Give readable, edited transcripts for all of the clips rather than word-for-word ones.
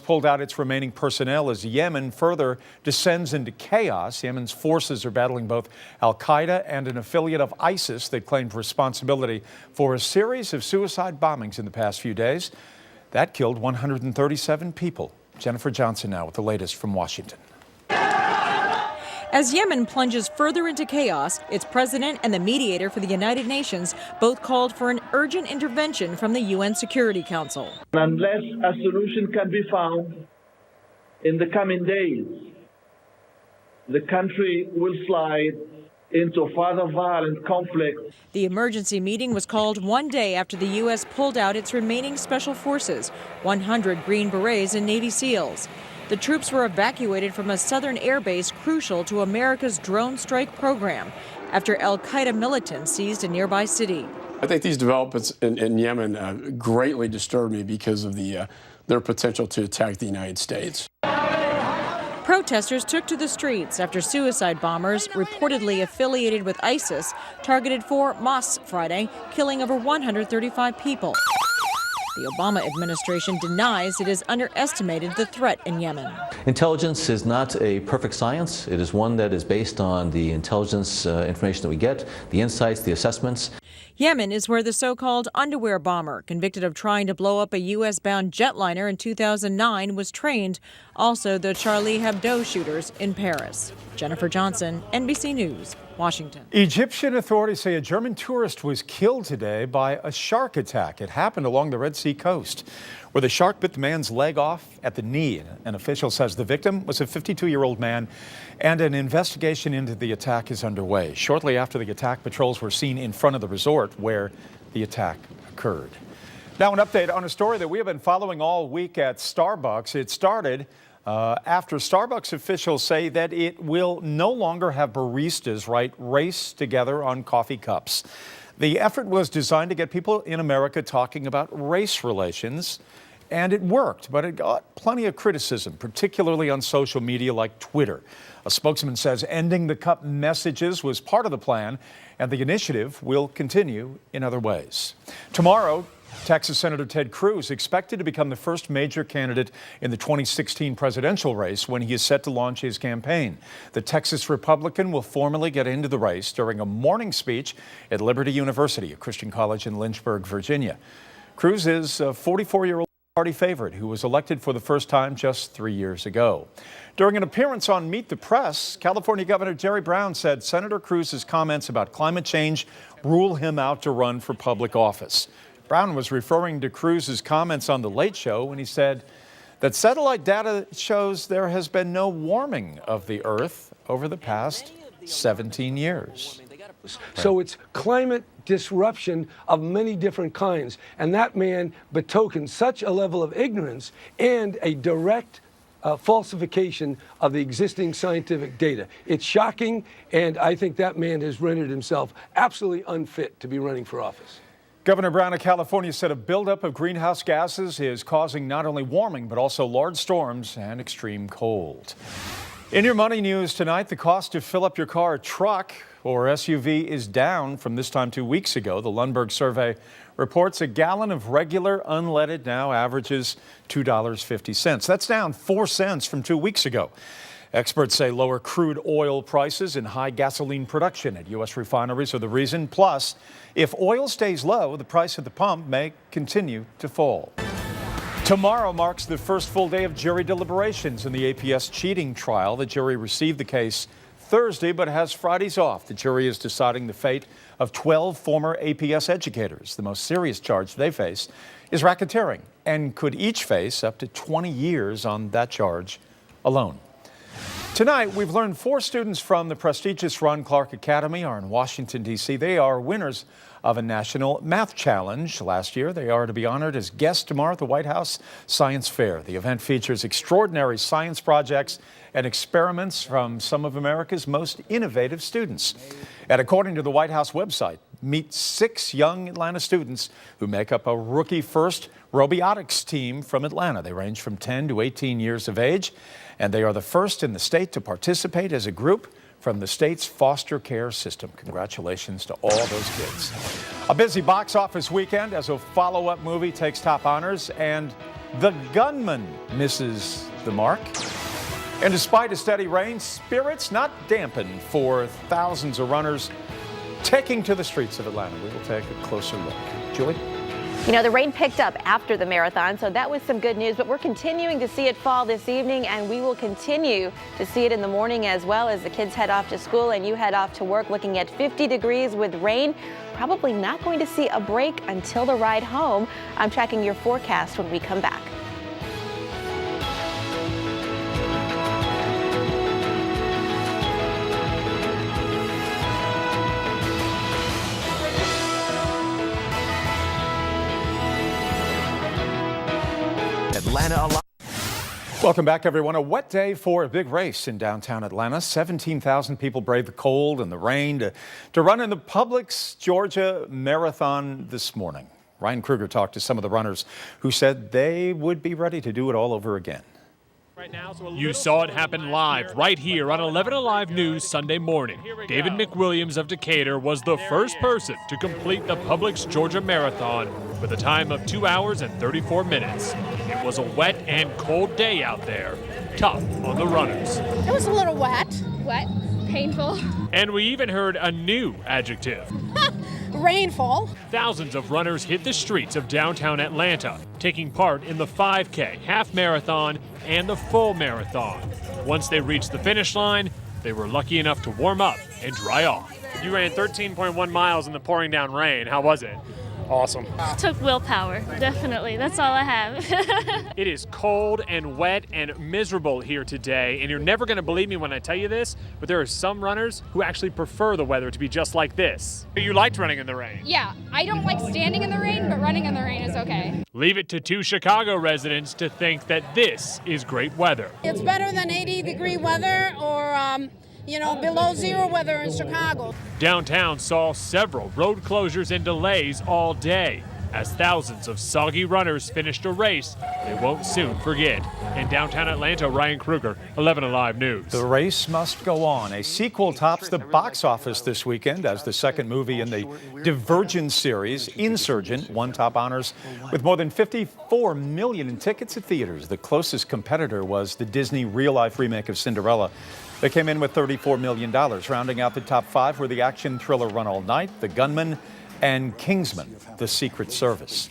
pulled out its remaining personnel as Yemen further descends into chaos. Yemen's forces are battling both al-Qaeda and an affiliate of ISIS that claimed responsibility for a series of suicide bombings in the past few days. That killed 137 people. Jennifer Johnson now with the latest from Washington. As Yemen plunges further into chaos, its president and the mediator for the United Nations both called for an urgent intervention from the UN Security Council. Unless a solution can be found in the coming days, the country will slide into further violent conflict. The emergency meeting was called one day after the U.S. pulled out its remaining special forces, 100 Green Berets and Navy SEALs. The troops were evacuated from a southern air base crucial to America's drone strike program after al-Qaeda militants seized a nearby city. I think these developments in Yemen greatly disturb me because of their potential to attack the United States. Protesters took to the streets after suicide bombers, reportedly affiliated with ISIS, targeted 4 mosques Friday, killing over 135 people. The Obama administration denies it has underestimated the threat in Yemen. Intelligence is not a perfect science. It is one that is based on the intelligence information that we get, the insights, the assessments. Yemen is where the so-called underwear bomber, convicted of trying to blow up a U.S.-bound jetliner in 2009, was trained. Also, the Charlie Hebdo shooters in Paris. Jennifer Johnson, NBC News, Washington. Egyptian authorities say a German tourist was killed today by a shark attack. It happened along the Red Sea coast, where the shark bit the man's leg off at the knee. An official says the victim was a 52-year-old man, and an investigation into the attack is underway. Shortly after the attack, patrols were seen in front of the resort where the attack occurred. Now, an update on a story that we have been following all week at Starbucks. It started after Starbucks officials say that it will no longer have baristas race together on coffee cups. The effort was designed to get people in America talking about race relations, and it worked, but it got plenty of criticism, particularly on social media like Twitter. A spokesman says ending the cup messages was part of the plan, and the initiative will continue in other ways. Tomorrow, Texas Senator Ted Cruz expected to become the first major candidate in the 2016 presidential race when he is set to launch his campaign. The Texas Republican will formally get into the race during a morning speech at Liberty University, a Christian college in Lynchburg, Virginia. Cruz is a 44-year-old party favorite who was elected for the first time just 3 years ago. During an appearance on Meet the Press, California Governor Jerry Brown said Senator Cruz's comments about climate change rule him out to run for public office. Brown was referring to Cruz's comments on The Late Show when he said that satellite data shows there has been no warming of the Earth over the past 17 years. So it's climate disruption of many different kinds. And that man betokens such a level of ignorance and a direct falsification of the existing scientific data. It's shocking, and I think that man has rendered himself absolutely unfit to be running for office. Governor Brown of California said a buildup of greenhouse gases is causing not only warming, but also large storms and extreme cold. In your money news tonight, the cost to fill up your car or truck or SUV is down from this time 2 weeks ago. The Lundberg survey reports a gallon of regular unleaded now averages $2.50. That's down 4 cents from 2 weeks ago. Experts say lower crude oil prices and high gasoline production at U.S. refineries are the reason. Plus, if oil stays low, the price at the pump may continue to fall. Tomorrow marks the first full day of jury deliberations in the APS cheating trial. The jury received the case Thursday, but has Fridays off. The jury is deciding the fate of 12 former APS educators. The most serious charge they face is racketeering and could each face up to 20 years on that charge alone. Tonight, we've learned 4 students from the prestigious Ron Clark Academy are in Washington, D.C. They are winners of a national math challenge last year. They are to be honored as guests tomorrow at the White House Science Fair. The event features extraordinary science projects and experiments from some of America's most innovative students. And according to the White House website, meet 6 young Atlanta students who make up a rookie-first robotics team from Atlanta. They range from 10 to 18 years of age, and they are the first in the state to participate as a group from the state's foster care system. Congratulations to all those kids. A busy box office weekend as a follow-up movie takes top honors, and The gunman misses the mark. And despite a steady rain, spirits not dampened for thousands of runners taking to the streets of Atlanta. We will take a closer look. Julie? You know, the rain picked up after the marathon, so that was some good news, but we're continuing to see it fall this evening, and we will continue to see it in the morning as well as the kids head off to school and you head off to work, looking at 50 degrees with rain. Probably not going to see a break until the ride home. I'm tracking your forecast when we come back. Atlanta. Welcome back, everyone. A wet day for a big race in downtown Atlanta. 17,000 people braved the cold and the rain to run in the Publix Georgia Marathon this morning. Ryan Kruger talked to some of the runners who said they would be ready to do it all over again. You saw it happen live right here on 11 Alive News Sunday morning. David McWilliams of Decatur was the first person to complete the Publix Georgia Marathon with a time of 2 hours and 34 minutes. It was a wet and cold day out there. Tough on the runners. It was a little wet, painful. And we even heard a new adjective. Rainfall. Thousands of runners hit the streets of downtown Atlanta, taking part in the 5K, half marathon, and the full marathon. Once they reached the finish line, they were lucky enough to warm up and dry off. You ran 13.1 miles in the pouring down rain. How was it? Awesome. Took willpower, definitely. That's all I have. It is cold and wet and miserable here today, and you're never going to believe me when I tell you this, but there are some runners who actually prefer the weather to be just like this. You liked running in the rain. Yeah, I don't like standing in the rain, but running in the rain is okay. Leave it to two Chicago residents to think that this is great weather. It's better than 80-degree weather or, below zero weather in Chicago. Downtown saw several road closures and delays all day as thousands of soggy runners finished a race they won't soon forget. In downtown Atlanta, Ryan Kruger, 11 Alive News. The race must go on. A sequel tops the box office this weekend as the second movie in the Divergent series, Insurgent, won top honors with more than 54 million in tickets at theaters. The closest competitor was the Disney real-life remake of Cinderella. They came in with $34 million. Rounding out the top five were the action thriller Run All Night, The Gunman, and Kingsman, The Secret Service.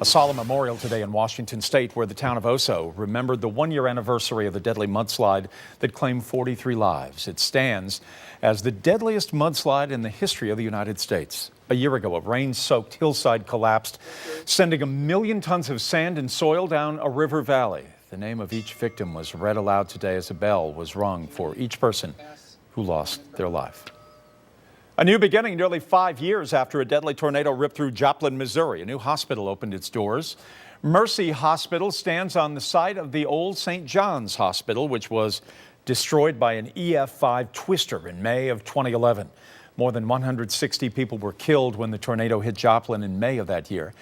A solemn memorial today in Washington State where the town of Oso remembered the one-year anniversary of the deadly mudslide that claimed 43 lives. It stands as the deadliest mudslide in the history of the United States. A year ago, a rain-soaked hillside collapsed, sending 1 million tons of sand and soil down a river valley. The name of each victim was read aloud today as a bell was rung for each person who lost their life. A new beginning nearly 5 years after a deadly tornado ripped through Joplin, Missouri. A new hospital opened its doors. Mercy Hospital stands on the site of the old St. John's Hospital, which was destroyed by an EF5 twister in May of 2011. More than 160 people were killed when the tornado hit Joplin in May of that year.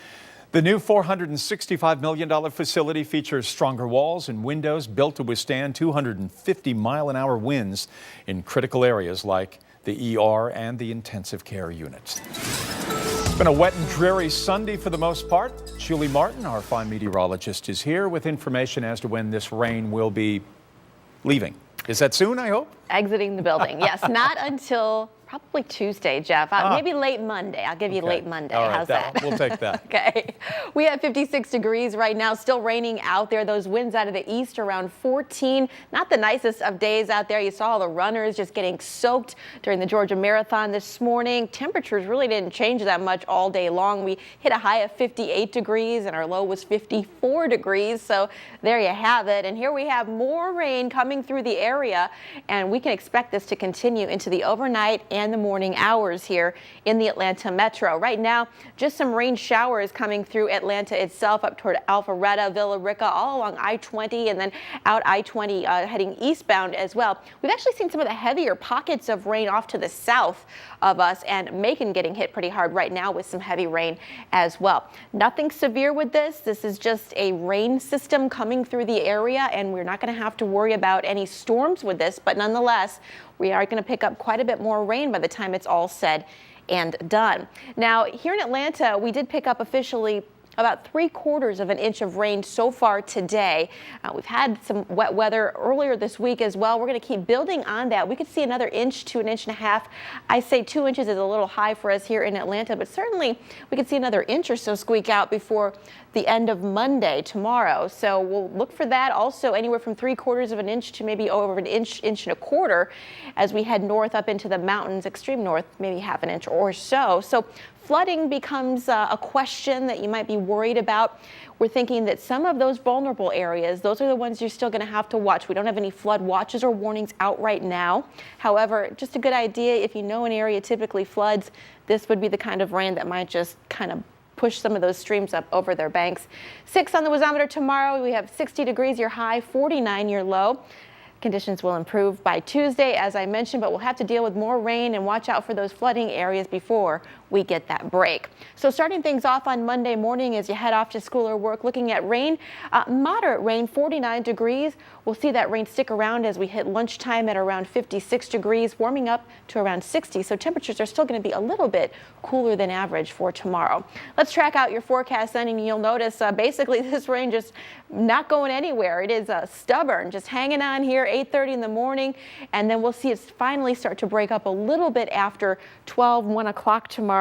The new $465 million facility features stronger walls and windows built to withstand 250-mile-an-hour winds in critical areas like the ER and the intensive care units. It's been a wet and dreary Sunday for the most part. Julie Martin, our fine meteorologist, is here with information as to when this rain will be leaving. Is that soon, I hope? Exiting the building, yes. Not until probably Tuesday, Jeff. Maybe late Monday. I'll give you late Monday. All right, how's that? We'll take that. Okay. We have 56 degrees right now, still raining out there. Those winds out of the east around 14. Not the nicest of days out there. You saw all the runners just getting soaked during the Georgia Marathon this morning. Temperatures really didn't change that much all day long. We hit a high of 58 degrees and our low was 54 degrees. So there you have it. And here we have more rain coming through the area, and we can expect this to continue into the overnight and the morning hours here in the Atlanta metro. Right now, just some rain showers coming through Atlanta itself up toward Alpharetta, Villa Rica, all along I-20 and then out I-20 heading eastbound as well. We've actually seen some of the heavier pockets of rain off to the south of us, and Macon getting hit pretty hard right now with some heavy rain as well. Nothing severe with this. This is just a rain system coming through the area, and we're not going to have to worry about any storms with this, but nonetheless, we are going to pick up quite a bit more rain by the time it's all said and done. Now, here in Atlanta, we did pick up officially about 3/4 of an inch of rain so far today. We've had some wet weather earlier this week as well. We're going to keep building on that. We could see another inch to an inch and a half. I say 2 inches is a little high for us here in Atlanta, but certainly we could see another inch or so squeak out before the end of Monday tomorrow. So we'll look for that. Also anywhere from 3/4 of an inch to maybe over an inch, inch and a quarter as we head north up into the mountains, extreme north, maybe half an inch or so. So flooding becomes a question that you might be worried about. We're thinking that some of those vulnerable areas, those are the ones you're still going to have to watch. We don't have any flood watches or warnings out right now. However, just a good idea, if you know an area typically floods, this would be the kind of rain that might just kind of push some of those streams up over their banks. 6 on the wazometer tomorrow. We have 60 degrees your high, 49 your low. Conditions will improve by Tuesday, as I mentioned, but we'll have to deal with more rain and watch out for those flooding areas before we get that break. So starting things off on Monday morning as you head off to school or work, looking at rain, moderate rain, 49 degrees. We'll see that rain stick around as we hit lunchtime at around 56 degrees, warming up to around 60. So temperatures are still going to be a little bit cooler than average for tomorrow. Let's track out your forecast then, and you'll notice basically this rain just not going anywhere. It is stubborn, just hanging on here, 8:30 in the morning, and then we'll see it finally start to break up a little bit after 12, 1 o'clock tomorrow.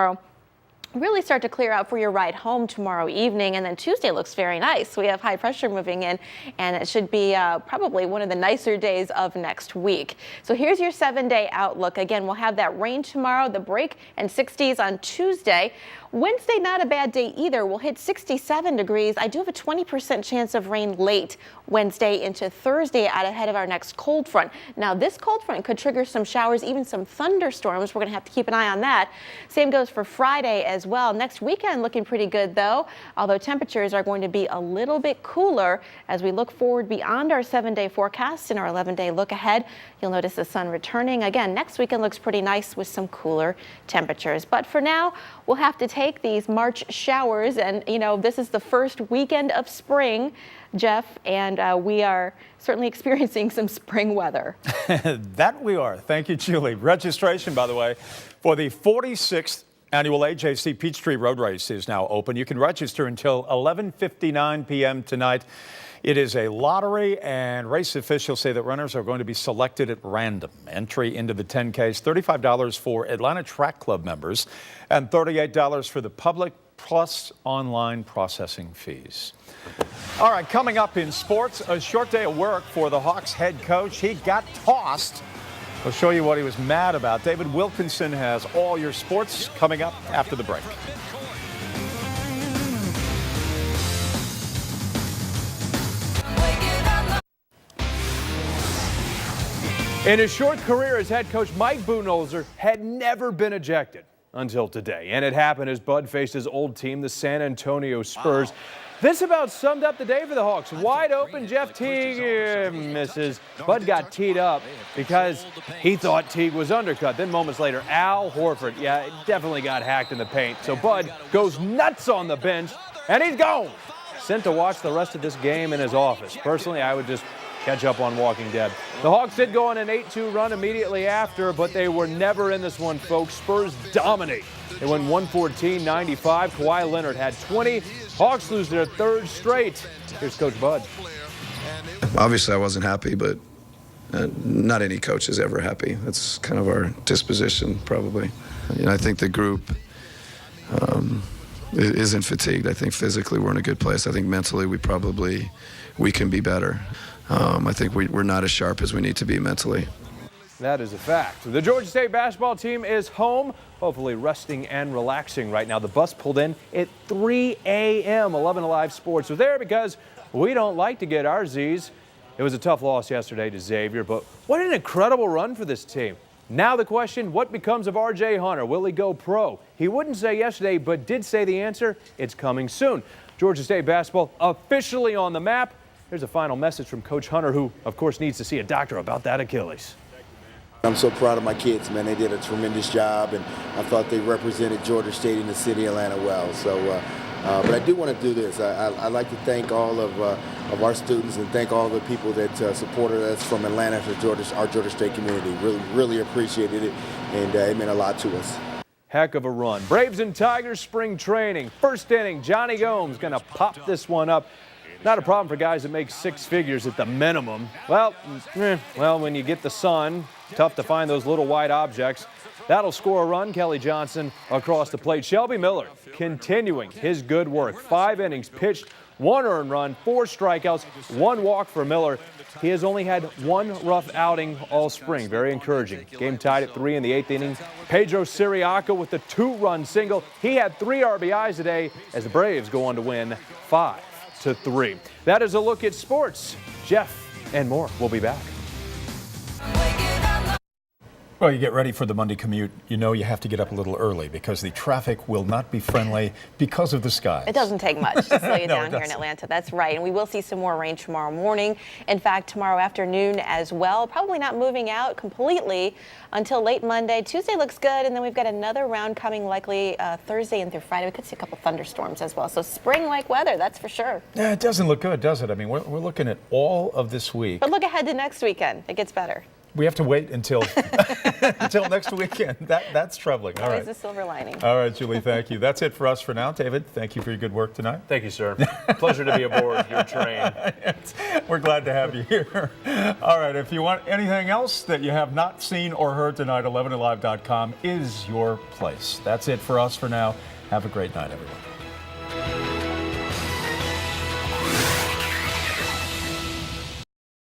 Really start to clear out for your ride home tomorrow evening, and then Tuesday looks very nice. We have high pressure moving in, and it should be probably one of the nicer days of next week. So here's your 7-day outlook. Again, we'll have that rain tomorrow, the break, and 60s on Tuesday. Wednesday, not a bad day either. We'll hit 67 degrees. I do have a 20% chance of rain late Wednesday into Thursday out ahead of our next cold front. Now, this cold front could trigger some showers, even some thunderstorms. We're going to have to keep an eye on that. Same goes for Friday as well. Next weekend looking pretty good, though, although temperatures are going to be a little bit cooler as we look forward beyond our 7-day forecast and our 11-day look ahead. You'll notice the sun returning. Again, next weekend looks pretty nice with some cooler temperatures. But for now, we'll have to take these March showers, and you know, this is the first weekend of spring, Jeff, and we are certainly experiencing some spring weather. That we are. Thank you, Julie. Registration, by the way, for the 46th annual AJC Peachtree Road Race is now open. You can register until 11:59 p.m. tonight. It is a lottery, and race officials say that runners are going to be selected at random. Entry into the 10K is $35 for Atlanta Track Club members and $38 for the public, plus online processing fees. All right, coming up in sports, a short day of work for the Hawks head coach. He got tossed. We'll show you what he was mad about. David Wilkinson has all your sports coming up after the break. In his short career as head coach, Mike Budenholzer had never been ejected until today. And it happened as Bud faced his old team, the San Antonio Spurs. Wow. This about summed up the day for the Hawks. Wide open, Jeff Teague misses. Bud got teed up because he thought Teague was undercut. Then moments later, Al Horford, definitely got hacked in the paint. So Bud goes nuts on the bench, and he's gone. Sent to watch the rest of this game in his office. Personally, I would just catch up on Walking Dead. The Hawks did go on an 8-2 run immediately after, but they were never in this one, folks. Spurs dominate. They win 114-95. Kawhi Leonard had 20. Hawks lose their third straight. Here's Coach Bud. Obviously, I wasn't happy, but not any coach is ever happy. That's kind of our disposition, probably. I think the group isn't fatigued. I think physically we're in a good place. I think mentally we can be better. I think we're not as sharp as we need to be mentally. That is a fact. The Georgia State basketball team is home, hopefully resting and relaxing right now. The bus pulled in at 3 a.m. 11 Alive Sports was there because we don't like to get our Z's. It was a tough loss yesterday to Xavier, but what an incredible run for this team. Now the question, what becomes of R.J. Hunter? Will he go pro? He wouldn't say yesterday, but did say the answer. It's coming soon. Georgia State basketball officially on the map. Here's a final message from Coach Hunter, who, of course, needs to see a doctor about that Achilles. I'm so proud of my kids, man. They did a tremendous job, and I thought they represented Georgia State in the city of Atlanta well. So, but I do want to do this. I'd like to thank all of our students and thank all the people that supported us from Atlanta to our Georgia State community. Really appreciated it, and it meant a lot to us. heck of a run. Braves and Tigers spring training. First inning, Johnny Gomes going to pop this one up. Not a problem for guys that make six figures at the minimum. Well, when you get the sun, tough to find those little white objects. That'll score a run. Kelly Johnson across the plate. Shelby Miller continuing his good work. 5 innings pitched, 1 earned run, 4 strikeouts, 1 walk for Miller. He has only had 1 rough outing all spring. Very encouraging. Game tied at 3 in the 8th inning. Pedro Siriaco with the 2-run single. He had 3 RBIs today as the Braves go on to win 5-3. That is a look at sports. Jeff and more. We'll be back. Well, you get ready for the Monday commute. You know you have to get up a little early because the traffic will not be friendly because of the skies. It doesn't take much to slow you No, down it here in doesn't. Atlanta. That's right. And we will see some more rain tomorrow morning. In fact, tomorrow afternoon as well. Probably not moving out completely until late Monday. Tuesday looks good. And then we've got another round coming likely Thursday and through Friday. We could see a couple thunderstorms as well. So spring-like weather, that's for sure. Yeah, it doesn't look good, does it? I mean, we're looking at all of this week. But look ahead to next weekend. It gets better. We have to wait until until next weekend. That's troubling. All Always right. a silver lining. All right, Julie, thank you. That's it for us for now. David, thank you for your good work tonight. Thank you, sir. Pleasure to be aboard your train. We're glad to have you here. All right, if you want anything else that you have not seen or heard tonight, 11alive.com is your place. That's it for us for now. Have a great night, everyone.